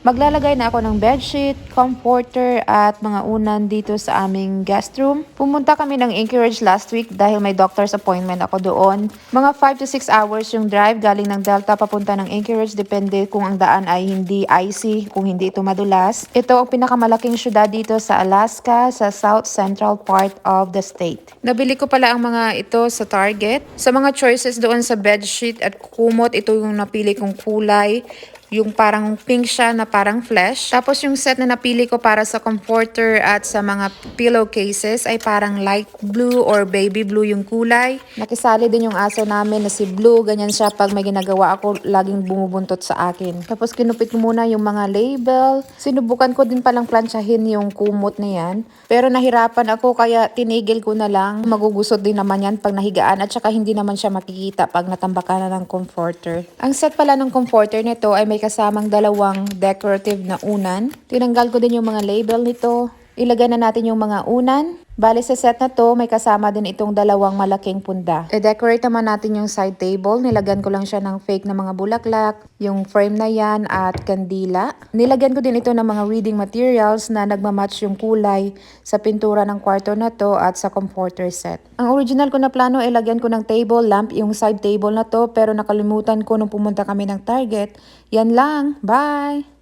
Maglalagay na ako ng bedsheet, comforter at mga unan dito sa aming guest room. Pumunta kami ng Anchorage last week dahil may doctor's appointment ako doon. Mga 5 to 6 hours yung drive galing ng Delta papunta ng Anchorage, depende kung ang daan ay hindi icy, kung hindi ito madulas. Ito ang pinakamalaking syudad dito sa Alaska, sa south central part of the state. Nabili ko pala ang mga ito sa Target. Sa mga choices doon sa bedsheet at kumot, ito yung napili kong kulay. Yung parang pink siya na parang flesh. Tapos yung set na napili ko para sa comforter at sa mga pillowcases ay parang light blue or baby blue yung kulay. Nakisali din yung aso namin na si Blue. Ganyan siya pag may ginagawa ako, laging bumubuntot sa akin. Tapos kinupit ko muna yung mga label. Sinubukan ko din palang plansyahin yung kumot na yan. Pero nahirapan ako kaya tinigil ko na lang. Magugusot din naman yan pag nahigaan at saka hindi naman siya makikita pag natambakan na ng comforter. Ang set pala ng comforter nito ay may kasamang dalawang decorative na unan. Tinanggal ko din yung mga label nito. Ilagay na natin yung mga unan. Bale sa set na to, may kasama din itong dalawang malaking punda. I-decorate naman natin yung side table. Nilagyan ko lang siya ng fake na mga bulaklak, yung frame na yan at kandila. Nilagyan ko din ito ng mga reading materials na nagmamatch yung kulay sa pintura ng kwarto na to at sa comforter set. Ang original ko na plano ay lagyan ko ng table lamp, yung side table na to, pero nakalimutan ko nung pumunta kami ng Target. Yan lang. Bye!